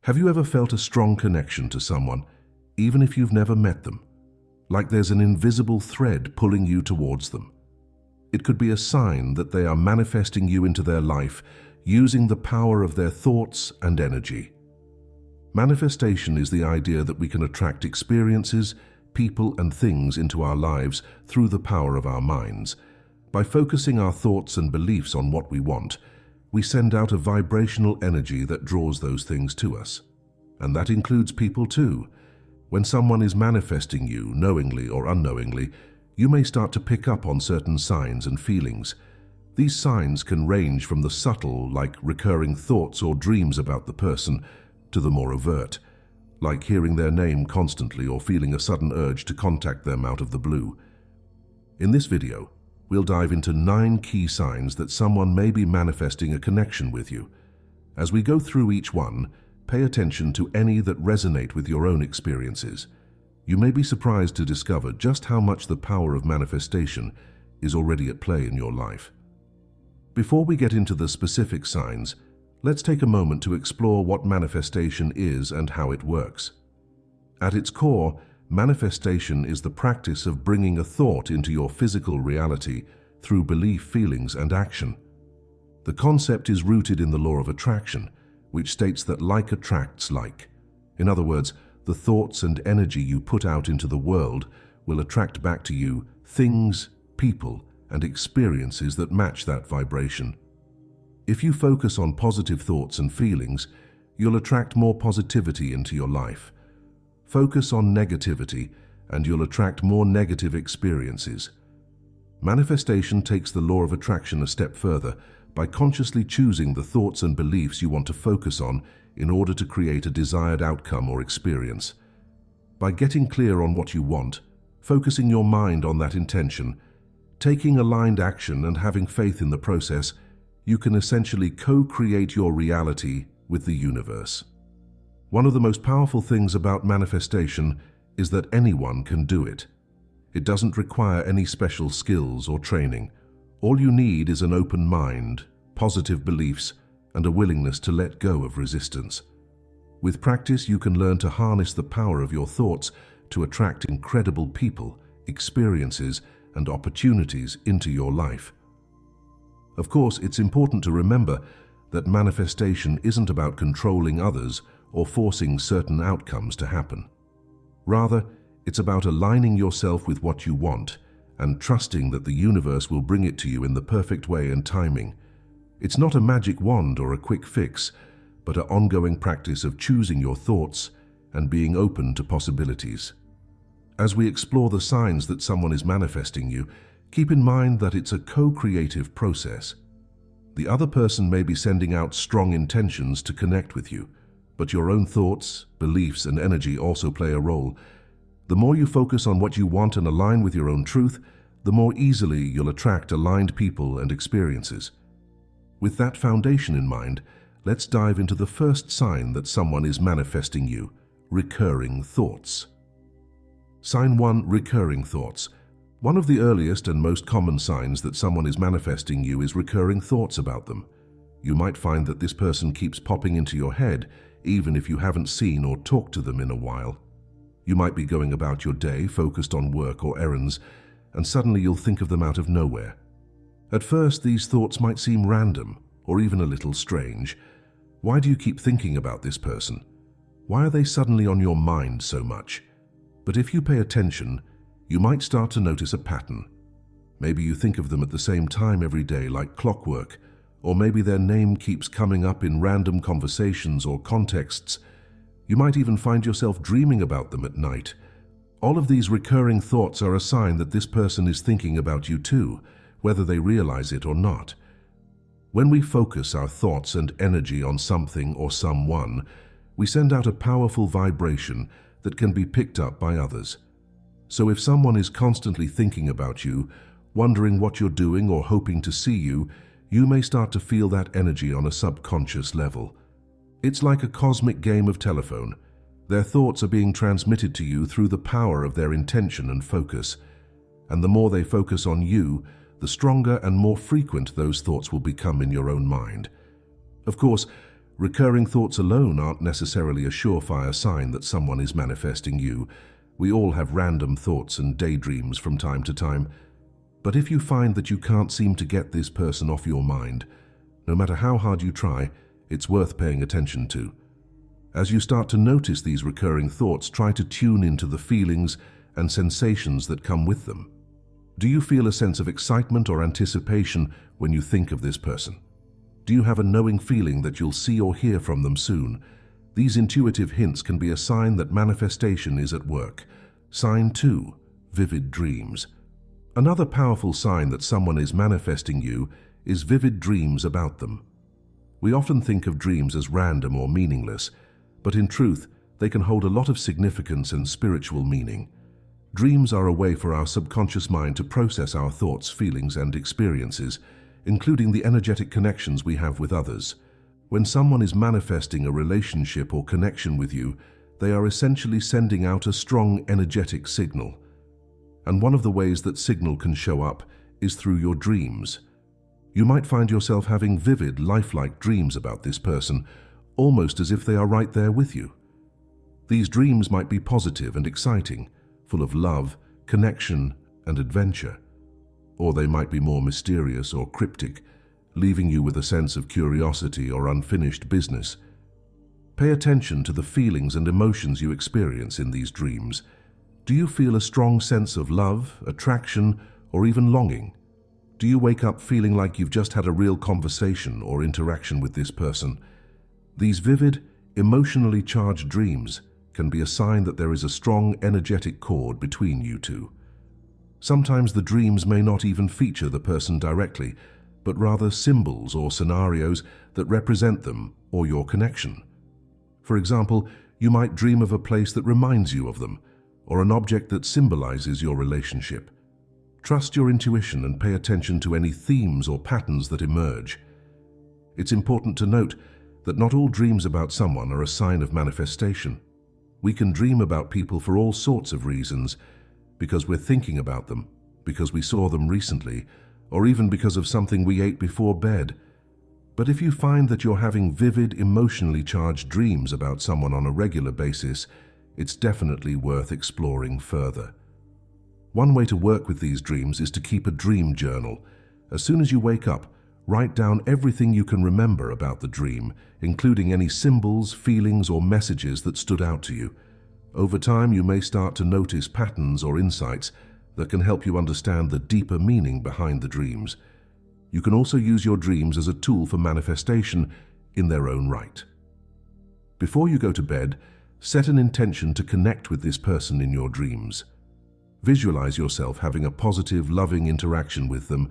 Have you ever felt a strong connection to someone, even if you've never met them? Like there's an invisible thread pulling you towards them. It could be a sign that they are manifesting you into their life using the power of their thoughts and energy. Manifestation is the idea that we can attract experiences, people, and things into our lives through the power of our minds. By focusing our thoughts and beliefs on what we want, we send out a vibrational energy that draws those things to us. And that includes people too. When someone is manifesting you, knowingly or unknowingly, you may start to pick up on certain signs and feelings. These signs can range from the subtle, like recurring thoughts or dreams about the person, to the more overt, like hearing their name constantly or feeling a sudden urge to contact them out of the blue. In this video, we'll dive into 9 key signs that someone may be manifesting a connection with you. As we go through each one, pay attention to any that resonate with your own experiences. You may be surprised to discover just how much the power of manifestation is already at play in your life. Before we get into the specific signs, let's take a moment to explore what manifestation is and how it works. At its core, manifestation is the practice of bringing a thought into your physical reality through belief, feelings, and action. The concept is rooted in the law of attraction, which states that like attracts like. In other words, the thoughts and energy you put out into the world will attract back to you things, people, and experiences that match that vibration. If you focus on positive thoughts and feelings, you'll attract more positivity into your life. Focus on negativity, and you'll attract more negative experiences. Manifestation takes the law of attraction a step further by consciously choosing the thoughts and beliefs you want to focus on in order to create a desired outcome or experience. By getting clear on what you want, focusing your mind on that intention, taking aligned action and having faith in the process, you can essentially co-create your reality with the universe. One of the most powerful things about manifestation is that anyone can do it. It doesn't require any special skills or training. All you need is an open mind, positive beliefs, and a willingness to let go of resistance. With practice, you can learn to harness the power of your thoughts to attract incredible people, experiences, and opportunities into your life. Of course, it's important to remember that manifestation isn't about controlling others or forcing certain outcomes to happen. Rather, it's about aligning yourself with what you want and trusting that the universe will bring it to you in the perfect way and timing. It's not a magic wand or a quick fix, but an ongoing practice of choosing your thoughts and being open to possibilities. As we explore the signs that someone is manifesting you, keep in mind that it's a co-creative process. The other person may be sending out strong intentions to connect with you, but your own thoughts, beliefs, and energy also play a role. The more you focus on what you want and align with your own truth, the more easily you'll attract aligned people and experiences. With that foundation in mind, let's dive into the first sign that someone is manifesting you: recurring thoughts. Sign 1: recurring thoughts. One of the earliest and most common signs that someone is manifesting you is recurring thoughts about them. You might find that this person keeps popping into your head, even if you haven't seen or talked to them in a while. You might be going about your day focused on work or errands, and suddenly you'll think of them out of nowhere. At first, these thoughts might seem random or even a little strange. Why do you keep thinking about this person? Why are they suddenly on your mind so much? But if you pay attention, you might start to notice a pattern. Maybe you think of them at the same time every day, like clockwork, or maybe their name keeps coming up in random conversations or contexts. You might even find yourself dreaming about them at night. All of these recurring thoughts are a sign that this person is thinking about you too, whether they realize it or not. When we focus our thoughts and energy on something or someone, we send out a powerful vibration that can be picked up by others. So if someone is constantly thinking about you, wondering what you're doing or hoping to see you, you may start to feel that energy on a subconscious level. It's like a cosmic game of telephone. Their thoughts are being transmitted to you through the power of their intention and focus. And the more they focus on you, the stronger and more frequent those thoughts will become in your own mind. Of course, Recurring thoughts alone aren't necessarily a surefire sign that someone is manifesting you. We all have random thoughts and daydreams from time to time. But if you find that you can't seem to get this person off your mind, no matter how hard you try, it's worth paying attention to. As you start to notice these recurring thoughts, try to tune into the feelings and sensations that come with them. Do you feel a sense of excitement or anticipation when you think of this person? Do you have a knowing feeling that you'll see or hear from them soon? These intuitive hints can be a sign that manifestation is at work. Sign 2, vivid dreams. Another powerful sign that someone is manifesting you is vivid dreams about them. We often think of dreams as random or meaningless, but in truth, they can hold a lot of significance and spiritual meaning. Dreams are a way for our subconscious mind to process our thoughts, feelings, and experiences, including the energetic connections we have with others. When someone is manifesting a relationship or connection with you, they are essentially sending out a strong energetic signal. And one of the ways that signal can show up is through your dreams. You might find yourself having vivid, lifelike dreams about this person, almost as if they are right there with you. These dreams might be positive and exciting, full of love, connection, and adventure. Or they might be more mysterious or cryptic, leaving you with a sense of curiosity or unfinished business. Pay attention to the feelings and emotions you experience in these dreams. Do you feel a strong sense of love, attraction, or even longing? Do you wake up feeling like you've just had a real conversation or interaction with this person? These vivid, emotionally charged dreams can be a sign that there is a strong energetic cord between you two. Sometimes the dreams may not even feature the person directly, but rather symbols or scenarios that represent them or your connection. For example, you might dream of a place that reminds you of them, or an object that symbolizes your relationship. Trust your intuition and pay attention to any themes or patterns that emerge. It's important to note that not all dreams about someone are a sign of manifestation. We can dream about people for all sorts of reasons, because we're thinking about them, because we saw them recently, or even because of something we ate before bed. But if you find that you're having vivid, emotionally charged dreams about someone on a regular basis, it's definitely worth exploring further. One way to work with these dreams is to keep a dream journal. As soon as you wake up, write down everything you can remember about the dream, including any symbols, feelings, or messages that stood out to you. Over time, you may start to notice patterns or insights that can help you understand the deeper meaning behind the dreams. You can also use your dreams as a tool for manifestation in their own right. Before you go to bed, set an intention to connect with this person in your dreams. Visualize yourself having a positive, loving interaction with them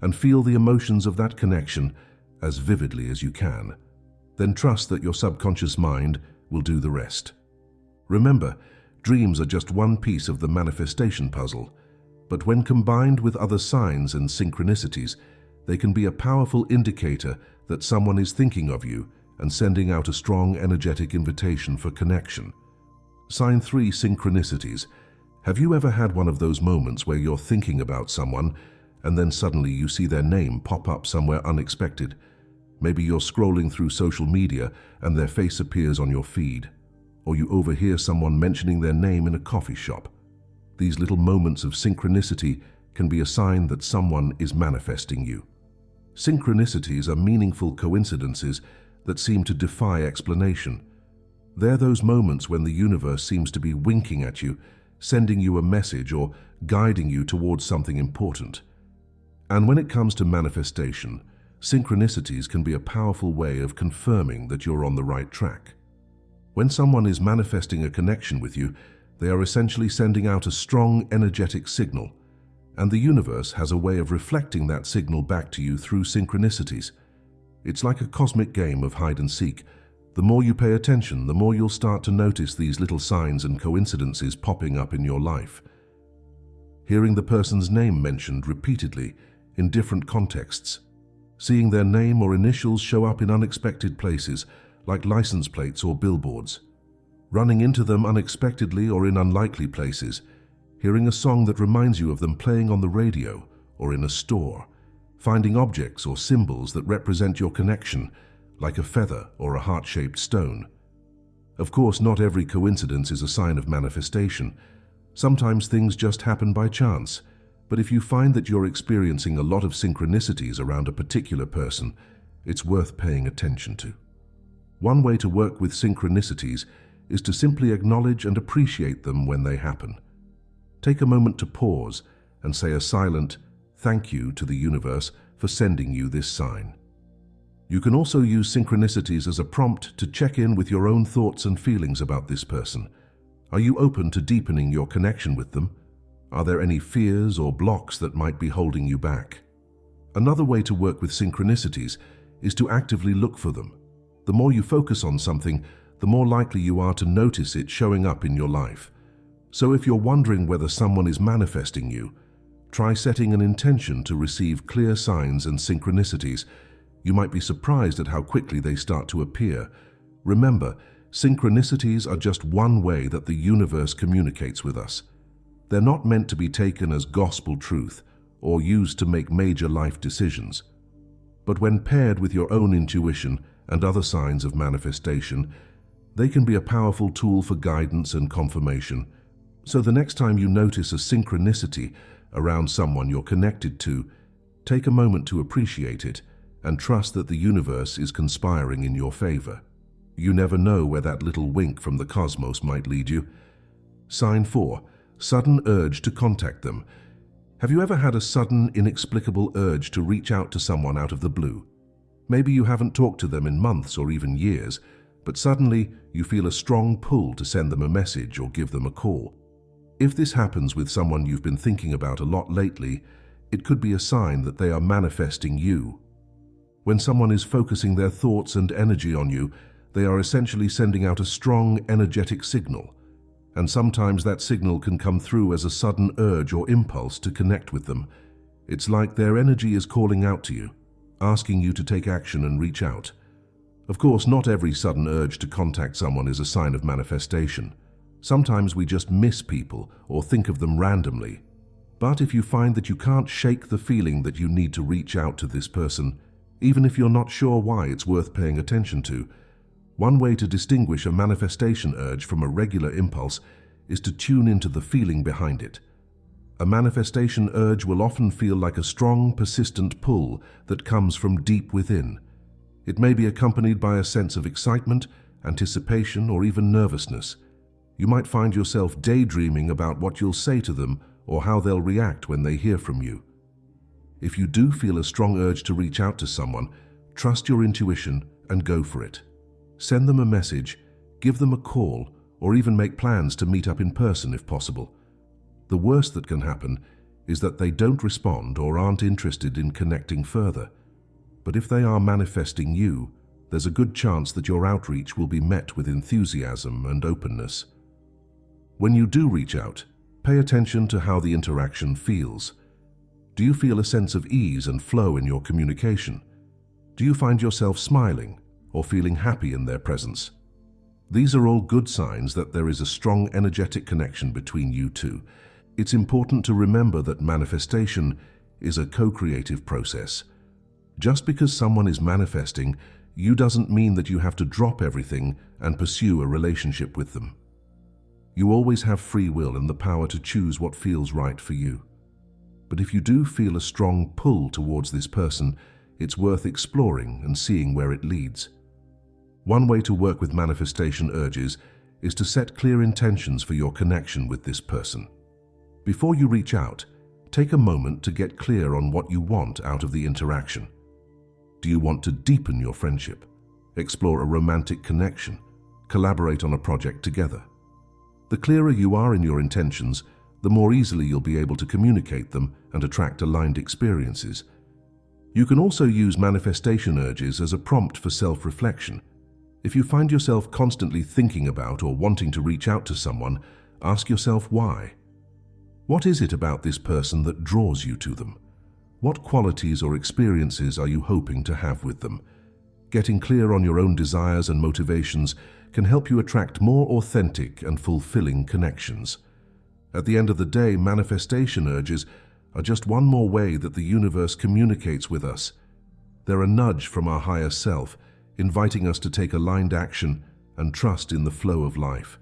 and feel the emotions of that connection as vividly as you can. Then trust that your subconscious mind will do the rest. Remember, dreams are just one piece of the manifestation puzzle, but when combined with other signs and synchronicities, they can be a powerful indicator that someone is thinking of you and sending out a strong, energetic invitation for connection. Sign 3, synchronicities. Have you ever had one of those moments where you're thinking about someone and then suddenly you see their name pop up somewhere unexpected? Maybe you're scrolling through social media and their face appears on your feed, or you overhear someone mentioning their name in a coffee shop. These little moments of synchronicity can be a sign that someone is manifesting you. Synchronicities are meaningful coincidences that seem to defy explanation. They're those moments when the universe seems to be winking at you, sending you a message or guiding you towards something important. And when it comes to manifestation, synchronicities can be a powerful way of confirming that you're on the right track. When someone is manifesting a connection with you, they are essentially sending out a strong, energetic signal, and the universe has a way of reflecting that signal back to you through synchronicities. It's like a cosmic game of hide and seek. The more you pay attention, the more you'll start to notice these little signs and coincidences popping up in your life. Hearing the person's name mentioned repeatedly in different contexts, seeing their name or initials show up in unexpected places, like license plates or billboards, running into them unexpectedly or in unlikely places, hearing a song that reminds you of them playing on the radio or in a store, finding objects or symbols that represent your connection. like a feather or a heart-shaped stone. Of course, not every coincidence is a sign of manifestation. Sometimes things just happen by chance, but if you find that you're experiencing a lot of synchronicities around a particular person, it's worth paying attention to. One way to work with synchronicities is to simply acknowledge and appreciate them when they happen. Take a moment to pause and say a silent thank you to the universe for sending you this sign. You can also use synchronicities as a prompt to check in with your own thoughts and feelings about this person. Are you open to deepening your connection with them? Are there any fears or blocks that might be holding you back? Another way to work with synchronicities is to actively look for them. The more you focus on something, the more likely you are to notice it showing up in your life. So if you're wondering whether someone is manifesting you, try setting an intention to receive clear signs and synchronicities. You might be surprised at how quickly they start to appear. Remember, synchronicities are just one way that the universe communicates with us. They're not meant to be taken as gospel truth or used to make major life decisions. But when paired with your own intuition and other signs of manifestation, they can be a powerful tool for guidance and confirmation. So the next time you notice a synchronicity around someone you're connected to, take a moment to appreciate it and trust that the universe is conspiring in your favor. You never know where that little wink from the cosmos might lead you. Sign 4. Sudden urge to contact them. Have you ever had a sudden, inexplicable urge to reach out to someone out of the blue? Maybe you haven't talked to them in months or even years, but suddenly you feel a strong pull to send them a message or give them a call. If this happens with someone you've been thinking about a lot lately, it could be a sign that they are manifesting you. When someone is focusing their thoughts and energy on you, they are essentially sending out a strong, energetic signal. And sometimes that signal can come through as a sudden urge or impulse to connect with them. It's like their energy is calling out to you, asking you to take action and reach out. Of course, not every sudden urge to contact someone is a sign of manifestation. Sometimes we just miss people or think of them randomly. But if you find that you can't shake the feeling that you need to reach out to this person, even if you're not sure why, it's worth paying attention to. One way to distinguish a manifestation urge from a regular impulse is to tune into the feeling behind it. A manifestation urge will often feel like a strong, persistent pull that comes from deep within. It may be accompanied by a sense of excitement, anticipation, or even nervousness. You might find yourself daydreaming about what you'll say to them or how they'll react when they hear from you. If you do feel a strong urge to reach out to someone, trust your intuition and go for it. Send them a message, give them a call, or even make plans to meet up in person if possible. The worst that can happen is that they don't respond or aren't interested in connecting further. But if they are manifesting you, there's a good chance that your outreach will be met with enthusiasm and openness. When you do reach out, pay attention to how the interaction feels. Do you feel a sense of ease and flow in your communication? Do you find yourself smiling or feeling happy in their presence? These are all good signs that there is a strong energetic connection between you two. It's important to remember that manifestation is a co-creative process. Just because someone is manifesting you doesn't mean that you have to drop everything and pursue a relationship with them. You always have free will and the power to choose what feels right for you. But if you do feel a strong pull towards this person, it's worth exploring and seeing where it leads. One way to work with manifestation urges is to set clear intentions for your connection with this person. Before you reach out, take a moment to get clear on what you want out of the interaction. Do you want to deepen your friendship, explore a romantic connection, collaborate on a project together? The clearer you are in your intentions, the more easily you'll be able to communicate them and attract aligned experiences. You can also use manifestation urges as a prompt for self-reflection. If you find yourself constantly thinking about or wanting to reach out to someone, ask yourself why. What is it about this person that draws you to them? What qualities or experiences are you hoping to have with them? Getting clear on your own desires and motivations can help you attract more authentic and fulfilling connections. At the end of the day, manifestation urges are just one more way that the universe communicates with us. They're a nudge from our higher self, inviting us to take aligned action and trust in the flow of life.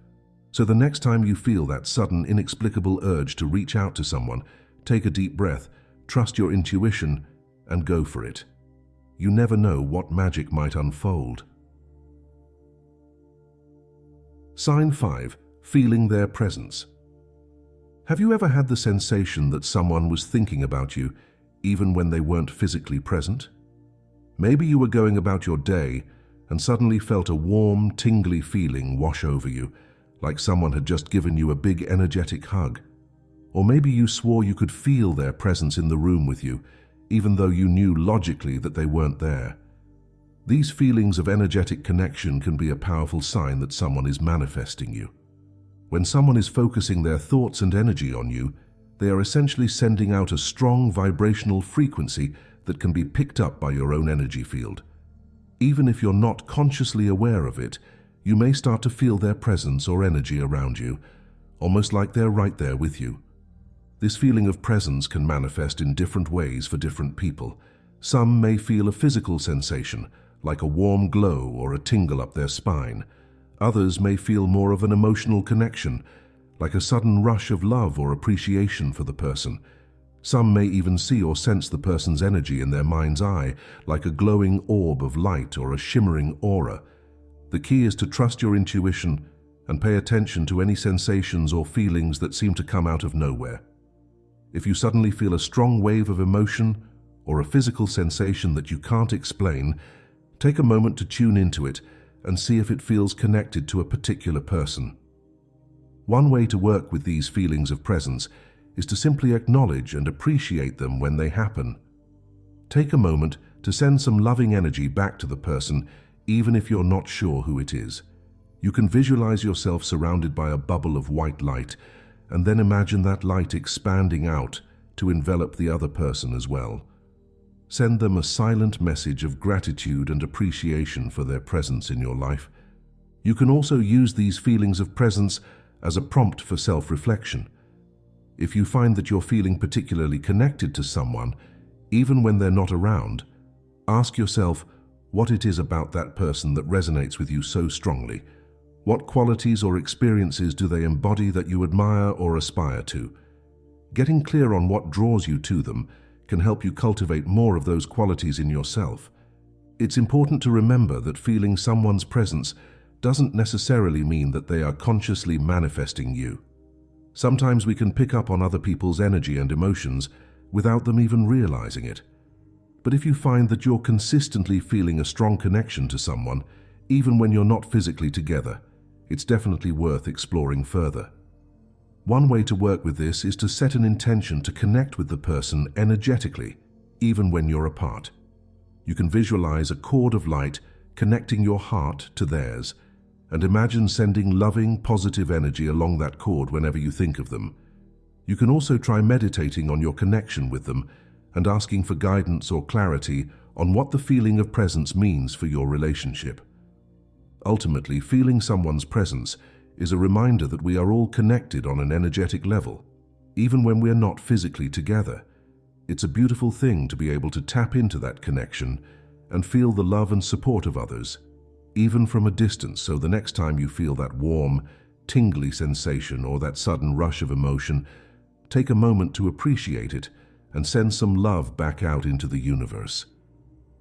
So the next time you feel that sudden, inexplicable urge to reach out to someone, take a deep breath, trust your intuition, and go for it. You never know what magic might unfold. Sign 5. Feeling their presence. Have you ever had the sensation that someone was thinking about you, even when they weren't physically present? Maybe you were going about your day and suddenly felt a warm, tingly feeling wash over you, like someone had just given you a big energetic hug. Or maybe you swore you could feel their presence in the room with you, even though you knew logically that they weren't there. These feelings of energetic connection can be a powerful sign that someone is manifesting you. When someone is focusing their thoughts and energy on you, they are essentially sending out a strong vibrational frequency that can be picked up by your own energy field. Even if you're not consciously aware of it, you may start to feel their presence or energy around you, almost like they're right there with you. This feeling of presence can manifest in different ways for different people. Some may feel a physical sensation, like a warm glow or a tingle up their spine. Others may feel more of an emotional connection, like a sudden rush of love or appreciation for the person. Some may even see or sense the person's energy in their mind's eye, like a glowing orb of light or a shimmering aura. The key is to trust your intuition and pay attention to any sensations or feelings that seem to come out of nowhere. If you suddenly feel a strong wave of emotion or a physical sensation that you can't explain, take a moment to tune into it and see if it feels connected to a particular person. One way to work with these feelings of presence is to simply acknowledge and appreciate them when they happen. Take a moment to send some loving energy back to the person, even if you're not sure who it is. You can visualize yourself surrounded by a bubble of white light, and then imagine that light expanding out to envelop the other person as well. Send them a silent message of gratitude and appreciation for their presence in your life. You can also use these feelings of presence as a prompt for self-reflection. If you find that you're feeling particularly connected to someone, even when they're not around, ask yourself what it is about that person that resonates with you so strongly. What qualities or experiences do they embody that you admire or aspire to? Getting clear on what draws you to them can help you cultivate more of those qualities in yourself. It's important to remember that feeling someone's presence doesn't necessarily mean that they are consciously manifesting you. Sometimes we can pick up on other people's energy and emotions without them even realizing it. But if you find that you're consistently feeling a strong connection to someone, even when you're not physically together, it's definitely worth exploring further. One way to work with this is to set an intention to connect with the person energetically, even when you're apart. You can visualize a cord of light connecting your heart to theirs, and imagine sending loving, positive energy along that cord whenever you think of them. You can also try meditating on your connection with them and asking for guidance or clarity on what the feeling of presence means for your relationship. Ultimately, feeling someone's presence is a reminder that we are all connected on an energetic level, even when we're not physically together. It's a beautiful thing to be able to tap into that connection and feel the love and support of others, even from a distance, so the next time you feel that warm, tingly sensation or that sudden rush of emotion, take a moment to appreciate it and send some love back out into the universe.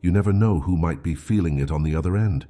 You never know who might be feeling it on the other end.